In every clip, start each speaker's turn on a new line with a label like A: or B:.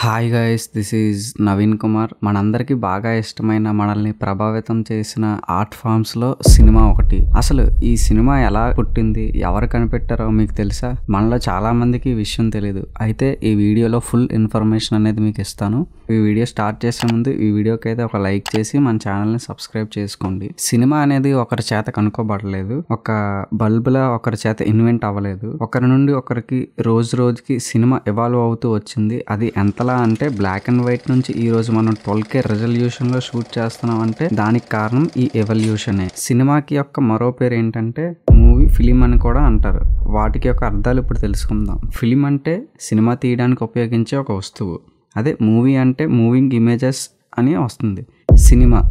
A: Hi guys, this is Naveen Kumar. మనందరికీ బాగా ఇష్టమైన, మనల్ని ప్రభావితం చేసిన ఆర్ట్ ఫామ్స్ లో సినిమా ఒకటి. అసలు ఈ సినిమా ఎలా పుట్టింది, ఎవరు కనిపెట్టారో మీకు తెలుసా? మనలో చాలా మందికి ఈ విషయం తెలియదు. అయితే ఈ వీడియోలో ఫుల్ ఇన్ఫర్మేషన్ అనేది మీకు ఇస్తాను. ఈ వీడియో స్టార్ట్ చేసే ముందు ఈ వీడియోకి అయితే ఒక లైక్ చేసి మన ఛానల్ని సబ్స్క్రైబ్ చేసుకోండి. సినిమా అనేది ఒకరి చేత కనుక్కోబడలేదు, ఒక బల్బులా ఒకరి చేత ఇన్వెంట్ అవ్వలేదు. ఒకరి నుండి ఒకరికి రోజు రోజుకి సినిమా ఎవాల్వ్ అవుతూ వచ్చింది. అది ఎంతలా అంటే బ్లాక్ అండ్ వైట్ నుంచి ఈ రోజు మనం 12K రెజల్యూషన్ లో షూట్ చేస్తున్నాం అంటే దానికి కారణం ఈ ఎవల్యూషనే. సినిమాకి యొక్క మరో పేరు ఏంటంటే మూవీ, ఫిలిం అని కూడా అంటారు. వాటికి యొక్క అర్థాలు ఇప్పుడు తెలుసుకుందాం. ఫిలిం అంటే సినిమా తీయడానికి ఉపయోగించే ఒక వస్తువు. అదే మూవీ అంటే మూవింగ్ ఇమేజెస్ అని వస్తుంది. సినిమా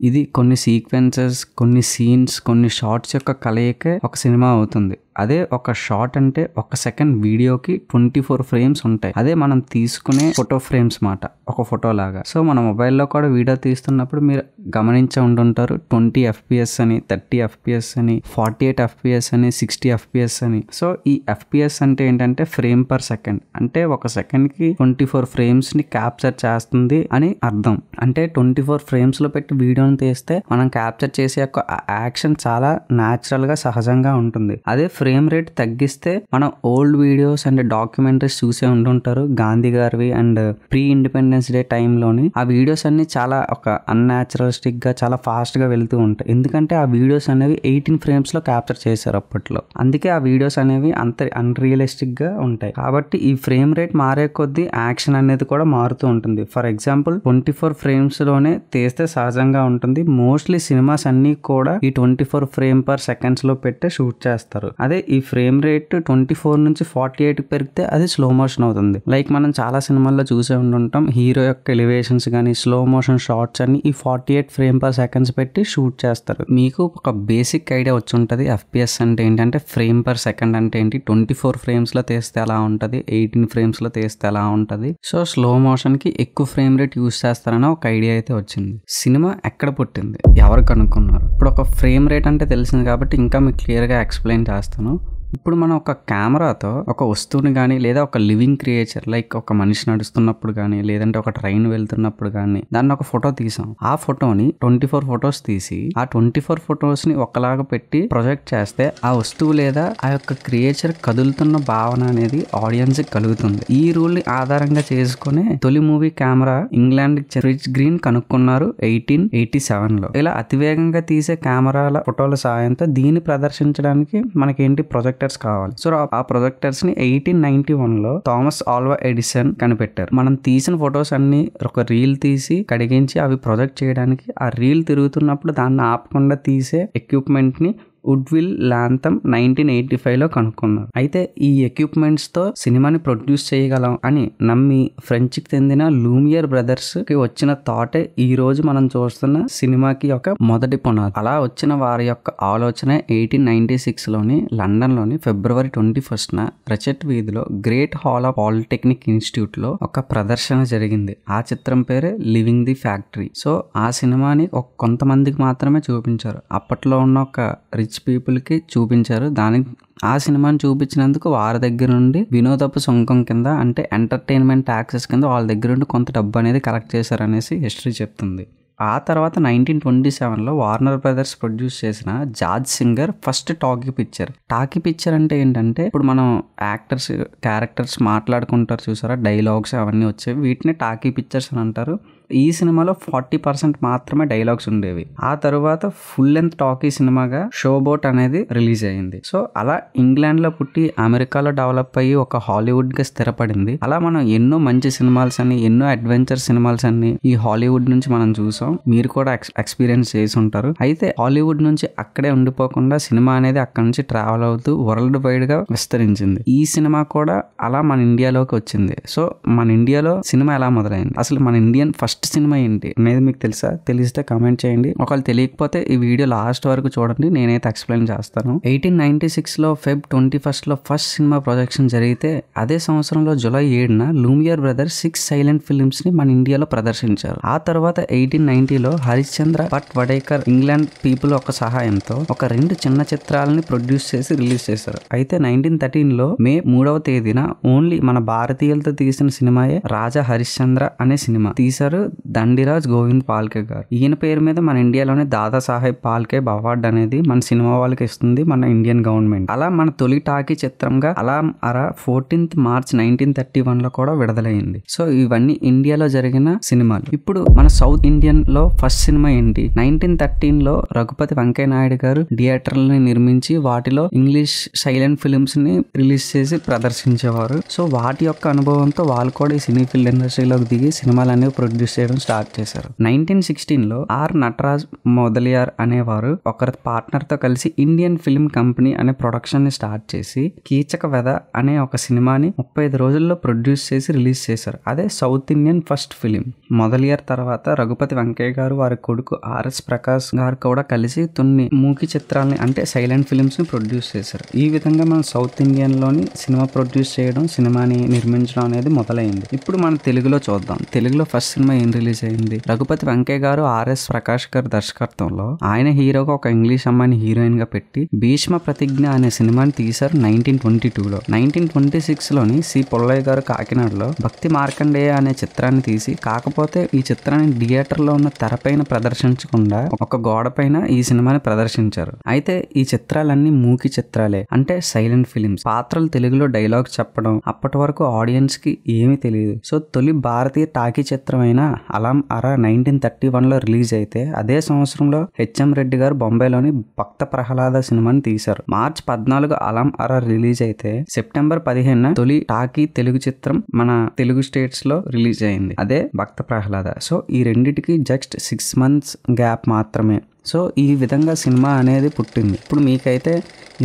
A: ఇది కొన్ని సీక్వెన్సెస్, కొన్ని సీన్స్, కొన్ని షార్ట్స్ యొక్క కలయికే ఒక సినిమా అవుతుంది. అదే ఒక షార్ట్ అంటే ఒక సెకండ్ వీడియోకి 24 ఫ్రేమ్స్ ఉంటాయి. అదే మనం తీసుకునే ఫోటో ఫ్రేమ్స్ మాట, ఒక ఫోటో లాగా. సో మన మొబైల్లో కూడా వీడియో తీస్తున్నప్పుడు మీరు గమనించే ఉంటుంటారు 20 FPS అని, 30 FPS అని, 48 FPS అని, 60 FPS అని. సో ఈ FPS అంటే ఏంటంటే ఫ్రేమ్ పర్ సెకండ్. అంటే ఒక సెకండ్కి 24 ఫ్రేమ్స్ ని క్యాప్చర్ చేస్తుంది అని అర్థం. అంటే 24 ఫ్రేమ్స్ లో పెట్టి వీడియోని తీస్తే మనం క్యాప్చర్ చేసే యొక్క యాక్షన్ చాలా న్యాచురల్ గా, సహజంగా ఉంటుంది. అదే ఫ్రేమ్ రేట్ తగ్గిస్తే మనం ఓల్డ్ వీడియోస్ అండ్ డాక్యుమెంటరీస్ చూసే ఉంటుంటారు, గాంధీ గారివి అండ్ ప్రీ ఇండిపెండెన్స్ డే టైంలోని. ఆ వీడియోస్ అన్ని చాలా ఒక అన్యాచురలిస్టిక్ గా, చాలా ఫాస్ట్ గా వెళ్తూ ఉంటాయి. ఎందుకంటే ఆ వీడియోస్ అనేవి 18 ఫ్రేమ్స్ లో క్యాప్చర్ చేశారు అప్పట్లో. అందుకే ఆ వీడియోస్ అనేవి అంత అన్రియలిస్టిక్ గా ఉంటాయి. కాబట్టి ఈ ఫ్రేమ్ రేట్ మారే కొద్దీ యాక్షన్ అనేది కూడా మారుతూ ఉంటుంది. ఫర్ ఎగ్జాంపుల్ 24 ఫ్రేమ్స్ లోనే తీస్తే సహజంగా ఉంటుంది. మోస్ట్లీ సినిమాస్ అన్ని కూడా ఈ 24 ఫ్రేమ్ పర్ సెకండ్స్ లో పెట్టే షూట్ చేస్తారు. అదే ఈ ఫ్రేమ్ రేట్ 24 నుంచి 48 పెరిగితే అది స్లో మోషన్ అవుతుంది. లైక్ మనం చాలా సినిమాల్లో చూసే ఉంటుంటాం, హీరో యొక్క ఎలివేషన్స్ కానీ, స్లో మోషన్ షార్ట్స్ అన్ని ఈ 48 ఫ్రేమ్ పర్ సెకండ్స్ పెట్టి షూట్ చేస్తారు. మీకు ఒక బేసిక్ ఐడియా వచ్చి ఉంటుంది FPS అంటే ఏంటంటే, ఫ్రేమ్ పర్ సెకండ్ అంటే ఏంటి, 24 ఫ్రేమ్స్ లో తీస్తే ఎలా ఉంటుంది, 18 ఫ్రేమ్స్ లో తీస్తే ఎలా ఉంటుంది. సో స్లో మోషన్ కి ఎక్కువ ఫ్రేమ్ రేట్ యూస్ చేస్తారని ఒక ఐడియా అయితే వచ్చింది. సినిమా ఎక్కడ పుట్టింది, ఎవరు కనుక్కున్నారు? ఇప్పుడు ఒక ఫ్రేమ్ రేట్ అంటే తెలిసింది కాబట్టి ఇంకా మీకు క్లియర్ గా ఎక్స్ప్లెయిన్ చేస్తాను. ఇప్పుడు మనం ఒక కెమెరాతో ఒక వస్తువుని కానీ, లేదా ఒక లివింగ్ క్రియేచర్ లైక్ ఒక మనిషి నడుస్తున్నప్పుడు కానీ, లేదంటే ఒక ట్రైన్ వెళ్తున్నప్పుడు కానీ దాన్ని ఒక ఫోటో తీసాం. ఆ ఫోటోని 24 ఫొటోస్ తీసి ఆ 24 ఫొటోస్ ని ఒకలాగా పెట్టి ప్రొజెక్ట్ చేస్తే ఆ వస్తువు లేదా ఆ యొక్క క్రియేచర్ కదులుతున్న భావన అనేది ఆడియన్స్ కి కలుగుతుంది. ఈ రూల్ ని ఆధారంగా చేసుకునే తొలి movie camera England rich green కనుక్కున్నారు 1887 లో. ఇలా అతివేగంగా తీసే కెమెరాల ఫోటోల సాయంతో దీన్ని ప్రదర్శించడానికి మనకేంటి ప్రొజెక్టర్స్ కావాలి. సో ఆ ప్రొజెక్టర్స్ ని 1891 లో థామస్ ఆల్వా ఎడిసన్ కనిపెట్టారు. మనం తీసిన ఫొటోస్ అన్ని ఒక రీల్ తీసి కడిగించి అవి ప్రొజెక్ట్ చేయడానికి ఆ రీల్ తిరుగుతున్నప్పుడు దాన్ని ఆపకుండా తీసే ఎక్విప్మెంట్ ని వుడ్విల్ లాంథమ్ 1985 లో కనుక్కున్నారు. అయితే ఈ ఎక్విప్మెంట్స్ తో సినిమాని ప్రొడ్యూస్ చేయగలం అని నమ్మి ఫ్రెంచ్ కి చెందిన లూమియర్ బ్రదర్స్ కి వచ్చిన థాటే ఈ రోజు మనం చూస్తున్న సినిమాకి ఒక మొదటి పునాది. అలా వచ్చిన వారి యొక్క ఆలోచన 1896 లోని లండన్ లోని ఫిబ్రవరి 21న రచెట్ వీధిలో great hall of polytechnic institute లో ఒక ప్రదర్శన జరిగింది. ఆ చిత్రం పేరే లివింగ్ ది ఫ్యాక్టరీ. సో ఆ సినిమాని కొంతమందికి మాత్రమే చూపించారు. అప్పట్లో ఉన్న ఒక రిచ్ పీపుల్ కి చూపించారు. దానికి ఆ సినిమాని చూపించినందుకు వారి దగ్గర నుండి వినోదపు సుంకం కింద, అంటే ఎంటర్టైన్మెంట్ ట్యాక్సెస్ కింద వాళ్ళ దగ్గర నుండి కొంత డబ్బు అనేది కలెక్ట్ చేశారనేసి హిస్టరీ చెప్తుంది. ఆ తర్వాత 1927లో వార్నర్ బ్రదర్స్ ప్రొడ్యూస్ చేసిన జార్జ్ Singer first talkie picture. Talkie picture అంటే ఏంటంటే, ఇప్పుడు మనం యాక్టర్స్ క్యారెక్టర్స్ మాట్లాడుకుంటారు చూసారా, డైలాగ్స్ అవన్నీ వచ్చేవి, వీటిని టాకీ పిక్చర్స్ అని అంటారు. ఈ సినిమాలో 40% మాత్రమే డైలాగ్స్ ఉండేవి. ఆ తరువాత ఫుల్ లెంత్ టాకీ సినిమాగా షోబోట్ అనేది రిలీజ్ అయ్యింది. సో అలా ఇంగ్లాండ్ లో పుట్టి అమెరికాలో డెవలప్ అయ్యి ఒక హాలీవుడ్ గా స్థిరపడింది. అలా మనం ఎన్నో మంచి సినిమాల్స్ అని, ఎన్నో అడ్వెంచర్ సినిమాల్స్ అన్ని ఈ హాలీవుడ్ నుంచి మనం చూసాం. మీరు కూడా ఎక్స్పీరియన్స్ చేసి ఉంటారు. అయితే హాలీవుడ్ నుంచి అక్కడే ఉండిపోకుండా సినిమా అనేది అక్కడ నుంచి ట్రావెల్ అవుతూ వరల్డ్ వైడ్ గా విస్తరించింది. ఈ సినిమా కూడా అలా మన ఇండియాలోకి వచ్చింది. సో మన ఇండియాలో సినిమా ఎలా మొదలైంది, అసలు మన ఇండియన్ ఫస్ట్ సినిమా ఏంటి అనేది మీకు తెలుసా? తెలిస్తే కామెంట్ చేయండి. ఒకవేళ తెలియకపోతే ఈ వీడియో లాస్ట్ వరకు చూడండి, నేనైతే ఎక్స్ప్లెయిన్ చేస్తాను. 1896 లో ఫెబ్ 21 లో ఫస్ట్ సినిమా ప్రొజెక్షన్ జరిగితే అదే సంవత్సరంలో జూలై 7న లూమియర్ బ్రదర్స్ 6 సైలెంట్ ఫిల్మ్స్ ని మన ఇండియాలో ప్రదర్శించారు. ఆ తర్వాత 1899 1990లో హరిశ్చంద్ర భట్ వడేకర్ ఇంగ్లాండ్ పీపుల్ ఒక సహాయంతో ఒక 2 చిన్న చిత్రాలని ప్రొడ్యూస్ చేసి రిలీజ్ చేశారు. అయితే 1913లో మే 3వ తేదీన ఓన్లీ మన భారతీయులతో తీసిన సినిమాయే రాజా హరిశ్చంద్ర అనే సినిమా తీశారు దండిరాజ్ గోవింద్ పాల్కే గారు. ఈయన పేరు మీద మన ఇండియాలోనే దాదా సాహెబ్ పాల్కే అవార్డు అనేది మన సినిమా వాళ్ళకి ఇస్తుంది మన ఇండియన్ గవర్నమెంట్. అలా మన తొలి టాకీ చిత్రంగా అలాం అరా 14th March 1931లో కూడా విడుదలైంది. సో ఇవన్నీ ఇండియాలో జరిగిన సినిమాలు. ఇప్పుడు మన సౌత్ ఇండియన్ లో ఫస్ట్ సినిమా ఏంటి? 1913లో రఘుపతి వెంకయ్య నాయుడు గారు థియేటర్లని నిర్మించి వాటిలో ఇంగ్లీష్ సైలెంట్ ఫిల్మ్స్ ని రిలీజ్ చేసి ప్రదర్శించేవారు. సో వాటి యొక్క అనుభవంతో వాళ్ళు కూడా ఈ సినీ ఫిల్మ్ ఇండస్ట్రీలోకి దిగి సినిమాలు అనేవి ప్రొడ్యూస్ చేయడం స్టార్ట్ చేశారు. 1916లో ఆర్ నటరాజ్ మొదలియార్ అనేవారు ఒకరి పార్ట్నర్ తో కలిసి ఇండియన్ ఫిల్మ్ కంపెనీ అనే ప్రొడక్షన్ ని స్టార్ట్ చేసి కీచక వెద అనే ఒక సినిమాని 35 రోజుల్లో ప్రొడ్యూస్ చేసి రిలీజ్ చేశారు. అదే south Indian first film. Mudaliar తర్వాత రఘుపతి వెంకయ్య గారు వారి కొడుకు ఆర్ఎస్ ప్రకాష్ గారు కూడా కలిసి కొన్ని మూకీ చిత్రాలని అంటే సైలెంట్ ఫిలిమ్స్ ని ప్రొడ్యూస్ చేశారు. ఈ విధంగా మనం సౌత్ ఇండియన్ లోని సినిమా ప్రొడ్యూస్ చేయడం, సినిమాని నిర్మించడం అనేది మొదలైంది. ఇప్పుడు మనం తెలుగులో చూద్దాం. తెలుగులో ఫస్ట్ సినిమా ఏం రిలీజ్ అయింది? రఘుపతి వెంకయ్య గారు ఆర్ఎస్ ప్రకాష్ గారు దర్శకత్వంలో ఆయన హీరోగా ఒక ఇంగ్లీష్ అమ్మాయిని హీరోయిన్ గా పెట్టి భీష్మ ప్రతిజ్ఞ అనే సినిమాని తీశారు 1922లో. 1926లోని సి పుల్లయ్య గారు కాకినాడలో భక్తి మార్కండేయ అనే చిత్రాన్ని తీసి, కాకపోతే ఈ చిత్రాన్ని థియేటర్ లో ఉన్న తెరపైన ప్రదర్శించకుండా ఒక గోడ పైన ఈ సినిమాని ప్రదర్శించారు. అయితే ఈ చిత్రాలన్నీ మూకీ చిత్రాలే, అంటే సైలెంట్ ఫిలిమ్స్. పాత్రలు తెలుగులో డైలాగ్ చెప్పడం అప్పటి వరకు ఆడియన్స్ కి ఏమీ తెలియదు. సో తొలి భారతీయ టాకీ చిత్రమైన అలాం అరా 1931లో రిలీజ్ అయితే అదే సంవత్సరంలో హెచ్ఎం రెడ్డి గారు బొంబాయిలోని భక్త ప్రహ్లాద సినిమాని తీశారు. మార్చ్ 14 అలాం అరా రిలీజ్ అయితే సెప్టెంబర్ 15 తొలి టాకీ తెలుగు చిత్రం మన తెలుగు స్టేట్స్ లో రిలీజ్ అయింది, అదే భక్త ప్రహ్లాద. సో ఈ రెండిటికి జస్ట్ 6 months గ్యాప్ మాత్రమే. సో ఈ విధంగా సినిమా అనేది పుట్టింది. ఇప్పుడు మీకైతే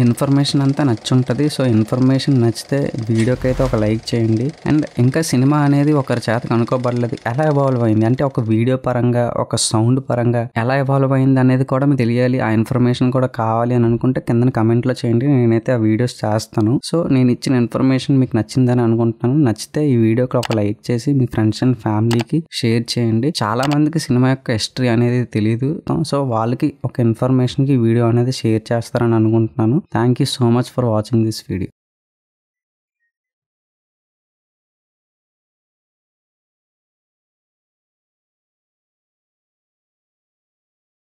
A: ఇన్ఫర్మేషన్ అంతా నచ్చుంటుంది. సో ఇన్ఫర్మేషన్ నచ్చితే వీడియోకి అయితే ఒక లైక్ చేయండి. అండ్ ఇంకా సినిమా అనేది ఒకరి చేత కనుక్కోబడలేదు, ఎలా ఎవాల్వ్ అయింది అంటే ఒక వీడియో పరంగా, ఒక సౌండ్ పరంగా ఎలా ఎవాల్వ్ అయింది అనేది కూడా మీకు తెలియాలి. ఆ ఇన్ఫర్మేషన్ కూడా కావాలి అని అనుకుంటే కింద కమెంట్లో చేయండి, నేనైతే ఆ వీడియోస్ చేస్తాను. సో నేను ఇచ్చిన ఇన్ఫర్మేషన్ మీకు నచ్చిందని అనుకుంటున్నాను. నచ్చితే ఈ వీడియోకి ఒక లైక్ చేసి మీ ఫ్రెండ్స్ అండ్ ఫ్యామిలీకి షేర్ చేయండి. చాలా మందికి సినిమా యొక్క హిస్టరీ అనేది తెలియదు. సో వాళ్ళకి ఒక ఇన్ఫర్మేషన్ కి వీడియో అనేది షేర్ చేస్తారని అనుకుంటున్నాను. Thank you so much for watching this video.